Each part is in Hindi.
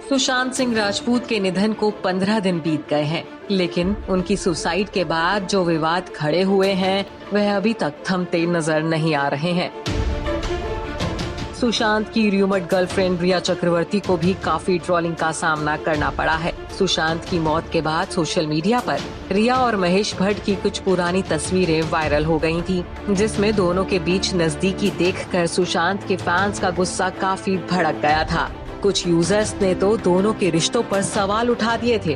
सुशांत सिंह राजपूत के निधन को 15 दिन बीत गए हैं, लेकिन उनकी सुसाइड के बाद जो विवाद खड़े हुए हैं वह अभी तक थमते नजर नहीं आ रहे हैं। सुशांत की र्यूमर्ड गर्लफ्रेंड रिया चक्रवर्ती को भी काफी ट्रोलिंग का सामना करना पड़ा है। सुशांत की मौत के बाद सोशल मीडिया पर रिया और महेश भट्ट की कुछ पुरानी तस्वीरें वायरल हो गई थी, जिसमें दोनों के बीच नजदीकी देखकर सुशांत के फैंस का गुस्सा काफी भड़क गया था। कुछ यूजर्स ने तो दोनों के रिश्तों पर सवाल उठा दिए थे।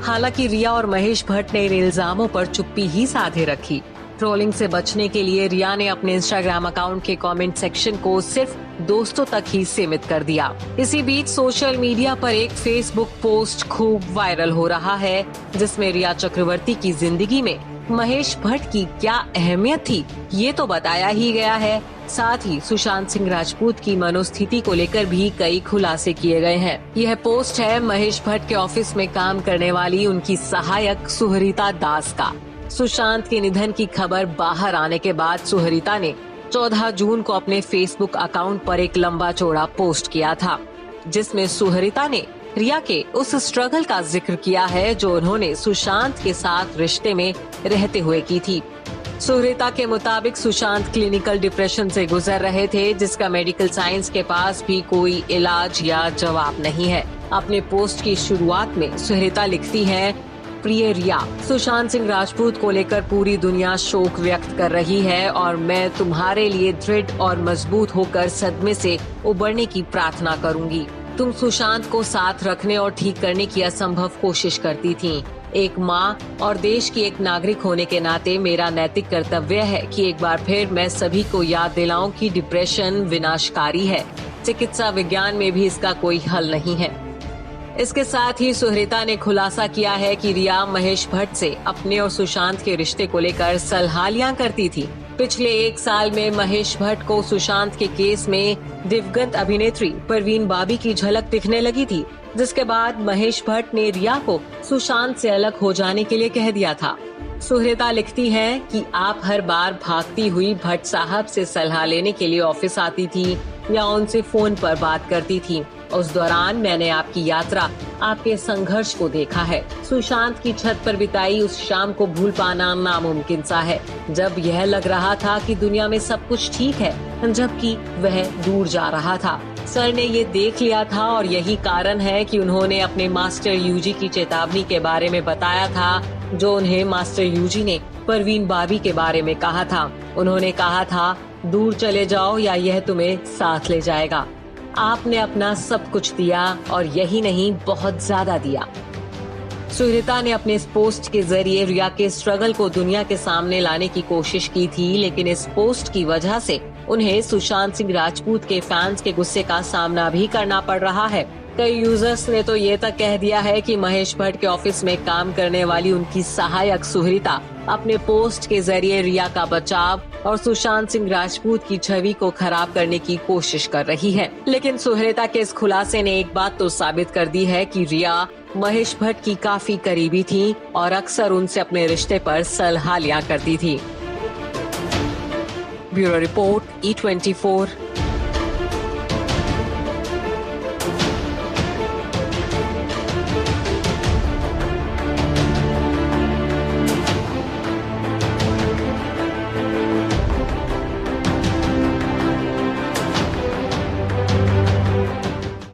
हालांकि रिया और महेश भट्ट ने इन इल्जामों पर चुप्पी ही साधे रखी। ट्रोलिंग से बचने के लिए रिया ने अपने इंस्टाग्राम अकाउंट के कमेंट सेक्शन को सिर्फ दोस्तों तक ही सीमित कर दिया। इसी बीच सोशल मीडिया पर एक फेसबुक पोस्ट खूब वायरल हो रहा है, जिसमें रिया चक्रवर्ती की जिंदगी में महेश भट्ट की क्या अहमियत थी ये तो बताया ही गया है। साथ ही सुशांत सिंह राजपूत की मनोस्थिति को लेकर भी कई खुलासे किए गए हैं। यह पोस्ट है महेश भट्ट के ऑफिस में काम करने वाली उनकी सहायक सुहृता दास का। सुशांत के निधन की खबर बाहर आने के बाद सुहृता ने 14 जून को अपने फेसबुक अकाउंट पर एक लंबा चौड़ा पोस्ट किया था, जिसमें सुहृता ने रिया के उस स्ट्रगल का जिक्र किया है जो उन्होंने सुशांत के साथ रिश्ते में रहते हुए की थी। सुहृता के मुताबिक सुशांत क्लिनिकल डिप्रेशन से गुजर रहे थे, जिसका मेडिकल साइंस के पास भी कोई इलाज या जवाब नहीं है। अपने पोस्ट की शुरुआत में सुहृता लिखती है, प्रिय रिया, सुशांत सिंह राजपूत को लेकर पूरी दुनिया शोक व्यक्त कर रही है और मैं तुम्हारे लिए दृढ़ और मजबूत होकर सदमे से उबरने की प्रार्थना करूंगी। तुम सुशांत को साथ रखने और ठीक करने की असंभव कोशिश करती थीं। एक माँ और देश की एक नागरिक होने के नाते मेरा नैतिक कर्तव्य है कि एक बार फिर मैं सभी को याद दिलाऊं कि डिप्रेशन विनाशकारी है। चिकित्सा विज्ञान में भी इसका कोई हल नहीं है। इसके साथ ही सुहृता ने खुलासा किया है कि रिया महेश भट्ट से अपने और सुशांत के रिश्ते को लेकर सलाह लिया करती थी। पिछले 1 साल में महेश भट्ट को सुशांत के केस में दिवंगत अभिनेत्री परवीन बाबी की झलक दिखने लगी थी, जिसके बाद महेश भट्ट ने रिया को सुशांत से अलग हो जाने के लिए कह दिया था। सुहृता लिखती है कि आप हर बार भागती हुई भट्ट साहब से सलाह लेने के लिए ऑफिस आती थी या उनसे फोन पर बात करती थी। उस दौरान मैंने आपकी यात्रा, आपके संघर्ष को देखा है। सुशांत की छत पर बिताई उस शाम को भूल पाना नामुमकिन सा है, जब यह लग रहा था कि दुनिया में सब कुछ ठीक है, जबकि वह दूर जा रहा था। सर ने ये देख लिया था और यही कारण है कि उन्होंने अपने मास्टर यूजी की चेतावनी के बारे में बताया था, जो उन्हें मास्टर यूजी ने परवीन बाबी के बारे में कहा था। उन्होंने कहा था, दूर चले जाओ या यह तुम्हें साथ ले जाएगा। आपने अपना सब कुछ दिया और यही नहीं, बहुत ज्यादा दिया। सुहृता ने अपने इस पोस्ट के जरिए रिया के स्ट्रगल को दुनिया के सामने लाने की कोशिश की थी, लेकिन इस पोस्ट की वजह से उन्हें सुशांत सिंह राजपूत के फैंस के गुस्से का सामना भी करना पड़ रहा है। कई यूजर्स ने तो ये तक कह दिया है कि महेश भट्ट के ऑफिस में काम करने वाली उनकी सहायक सुहृता अपने पोस्ट के जरिए रिया का बचाव और सुशांत सिंह राजपूत की छवि को खराब करने की कोशिश कर रही है। लेकिन सुहृता के इस खुलासे ने एक बात तो साबित कर दी है कि रिया महेश भट्ट की काफी करीबी थी और अक्सर उनसे अपने रिश्ते पर सलाह लिया करती थी। Bureau report E24।